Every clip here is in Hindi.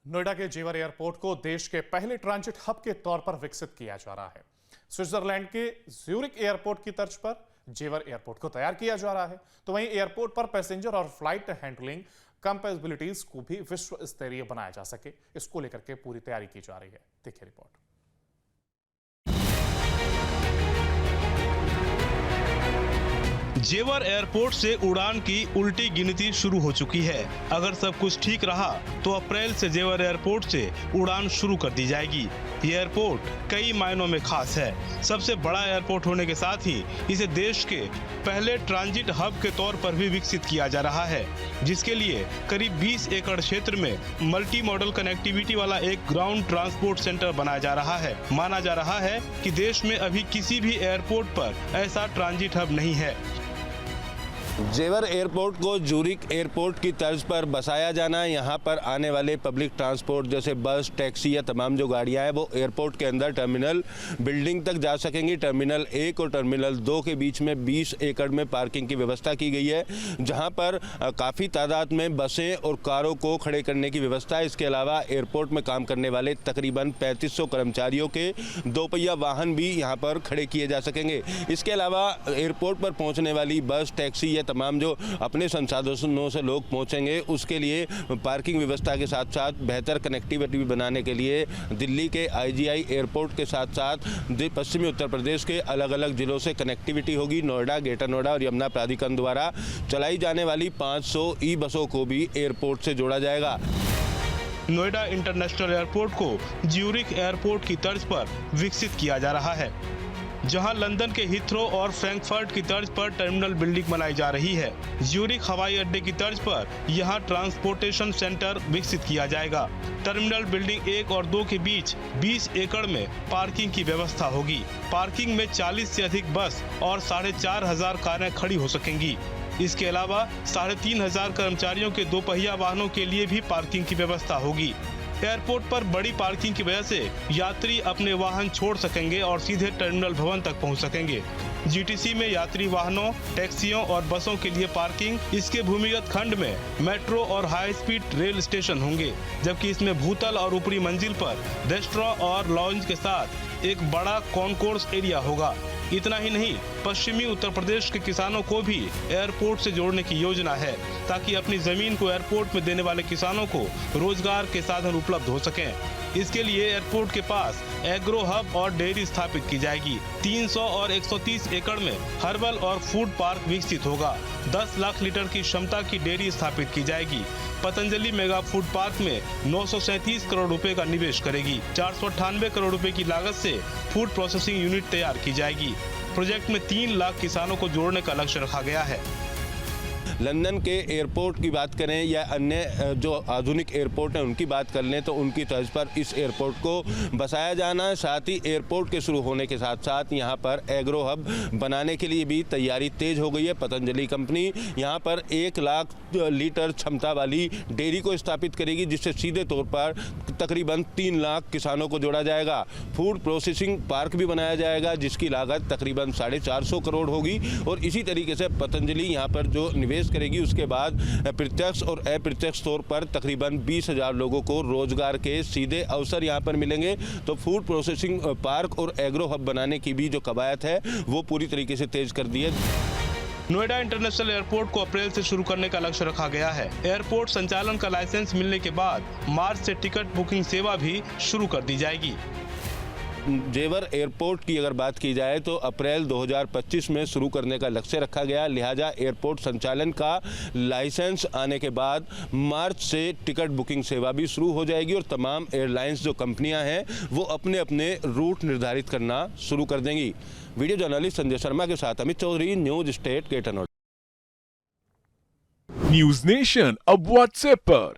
नोएडा के जेवर एयरपोर्ट को देश के पहले ट्रांजिट हब के तौर पर विकसित किया जा रहा है। स्विट्जरलैंड के ज्यूरिक एयरपोर्ट की तर्ज पर जेवर एयरपोर्ट को तैयार किया जा रहा है, तो वहीं एयरपोर्ट पर पैसेंजर और फ्लाइट हैंडलिंग कंपेबिलिटीज को भी विश्व स्तरीय बनाया जा सके, इसको लेकर के पूरी तैयारी की जा रही है। देखिए रिपोर्ट। जेवर एयरपोर्ट से उड़ान की उल्टी गिनती शुरू हो चुकी है। अगर सब कुछ ठीक रहा तो अप्रैल से जेवर एयरपोर्ट से उड़ान शुरू कर दी जाएगी। ये एयरपोर्ट कई मायनों में खास है। सबसे बड़ा एयरपोर्ट होने के साथ ही इसे देश के पहले ट्रांजिट हब के तौर पर भी विकसित किया जा रहा है, जिसके लिए करीब 20 एकड़ क्षेत्र में मल्टी मॉडल कनेक्टिविटी वाला एक ग्राउंड ट्रांसपोर्ट सेंटर बनाया जा रहा है। माना जा रहा है कि देश में अभी किसी भी एयरपोर्ट पर ऐसा ट्रांजिट हब नहीं है। जेवर एयरपोर्ट को ज्यूरिक एयरपोर्ट की तर्ज पर बसाया जाना, यहाँ पर आने वाले पब्लिक ट्रांसपोर्ट जैसे बस, टैक्सी या तमाम जो गाड़ियाँ हैं वो एयरपोर्ट के अंदर टर्मिनल बिल्डिंग तक जा सकेंगी। टर्मिनल 1 और टर्मिनल 2 के बीच में 20 एकड़ में पार्किंग की व्यवस्था की गई है, जहाँ पर काफ़ी तादाद में बसें और कारों को खड़े करने की व्यवस्था है। इसके अलावा एयरपोर्ट में काम करने वाले तकरीबन 3500 कर्मचारियों के 2 पहिया वाहन भी यहाँ पर खड़े किए जा सकेंगे। इसके अलावा एयरपोर्ट पर पहुँचने वाली बस, टैक्सी या तमाम जो अपने संसाधनों से लोग पहुंचेंगे, उसके लिए पार्किंग व्यवस्था के साथ साथ बेहतर कनेक्टिविटी बनाने के लिए दिल्ली के IGI एयरपोर्ट के साथ साथ पश्चिमी उत्तर प्रदेश के अलग अलग जिलों से कनेक्टिविटी होगी। नोएडा, ग्रेटर नोएडा और यमुना प्राधिकरण द्वारा चलाई जाने वाली 500 ई बसों को भी एयरपोर्ट से जोड़ा जाएगा। नोएडा इंटरनेशनल एयरपोर्ट को ज्यूरिक एयरपोर्ट की तर्ज पर विकसित किया जा रहा है, जहां लंदन के हीथ्रो और फ्रैंकफर्ट की तर्ज पर टर्मिनल बिल्डिंग बनाई जा रही है। ज्यूरिक हवाई अड्डे की तर्ज पर यहां ट्रांसपोर्टेशन सेंटर विकसित किया जाएगा। टर्मिनल बिल्डिंग 1 और 2 के बीच 20 एकड़ में पार्किंग की व्यवस्था होगी। पार्किंग में 40 से अधिक बस और 4500 कारें खड़ी हो सकेंगी। इसके अलावा 3500 कर्मचारियों के 2 पहिया वाहनों के लिए भी पार्किंग की व्यवस्था होगी। एयरपोर्ट पर बड़ी पार्किंग की वजह से यात्री अपने वाहन छोड़ सकेंगे और सीधे टर्मिनल भवन तक पहुंच सकेंगे। GTC में यात्री वाहनों, टैक्सियों और बसों के लिए पार्किंग, इसके भूमिगत खंड में मेट्रो और हाई स्पीड रेल स्टेशन होंगे, जबकि इसमें भूतल और ऊपरी मंजिल पर रेस्टोरेंट और लॉन्ज के साथ एक बड़ा कॉन्कोर्स एरिया होगा। इतना ही नहीं, पश्चिमी उत्तर प्रदेश के किसानों को भी एयरपोर्ट से जोड़ने की योजना है, ताकि अपनी जमीन को एयरपोर्ट में देने वाले किसानों को रोजगार के साधन उपलब्ध हो सकें। इसके लिए एयरपोर्ट के पास एग्रो हब और डेयरी स्थापित की जाएगी। 300 और 130 एकड़ में हर्बल और फूड पार्क विकसित होगा। 10 लाख लीटर की क्षमता की डेयरी स्थापित की जाएगी। पतंजलि मेगा फूड पार्क में 937 करोड़ रुपए का निवेश करेगी। 498 करोड़ रुपए की लागत से फूड प्रोसेसिंग यूनिट तैयार की जाएगी। प्रोजेक्ट में 3 लाख किसानों को जोड़ने का लक्ष्य रखा गया है। लंदन के एयरपोर्ट की बात करें या अन्य जो आधुनिक एयरपोर्ट हैं उनकी बात कर लें तो उनकी तर्ज पर इस एयरपोर्ट को बसाया जाना है। साथ ही एयरपोर्ट के शुरू होने के साथ साथ यहाँ पर एग्रो हब बनाने के लिए भी तैयारी तेज हो गई है। पतंजलि कंपनी यहाँ पर 1 लाख लीटर क्षमता वाली डेयरी को स्थापित करेगी, जिससे सीधे तौर पर तकरीबन 3 लाख किसानों को जोड़ा जाएगा। फूड प्रोसेसिंग पार्क भी बनाया जाएगा, जिसकी लागत तकरीबन 450 करोड़ होगी। और इसी तरीके से पतंजलि यहाँ पर जो निवेश करेगी, उसके बाद प्रत्यक्ष और अप्रत्यक्ष तौर पर तकरीबन 20,000 लोगों को रोजगार के सीधे अवसर यहां पर मिलेंगे। तो फूड प्रोसेसिंग पार्क और एग्रो हब बनाने की भी जो कवायद है वो पूरी तरीके से तेज कर दी है। नोएडा इंटरनेशनल एयरपोर्ट को अप्रैल से शुरू करने का लक्ष्य रखा गया है। एयरपोर्ट संचालन का लाइसेंस मिलने के बाद मार्च से टिकट बुकिंग सेवा भी शुरू कर दी जाएगी। जेवर एयरपोर्ट की अगर बात की जाए तो अप्रैल 2025 में शुरू करने का लक्ष्य रखा गया, लिहाजा एयरपोर्ट संचालन का लाइसेंस आने के बाद मार्च से टिकट बुकिंग सेवा भी शुरू हो जाएगी और तमाम एयरलाइंस जो कंपनियां हैं वो अपने अपने रूट निर्धारित करना शुरू कर देंगी। वीडियो जर्नलिस्ट संजय शर्मा के साथ Amit Chaudhary, news state, greater Noida. News nation अब व्हाट्सएप पर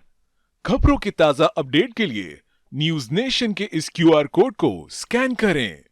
खबरों की ताजा अपडेट के लिए न्यूज नेशन के इस QR कोड को स्कैन करें।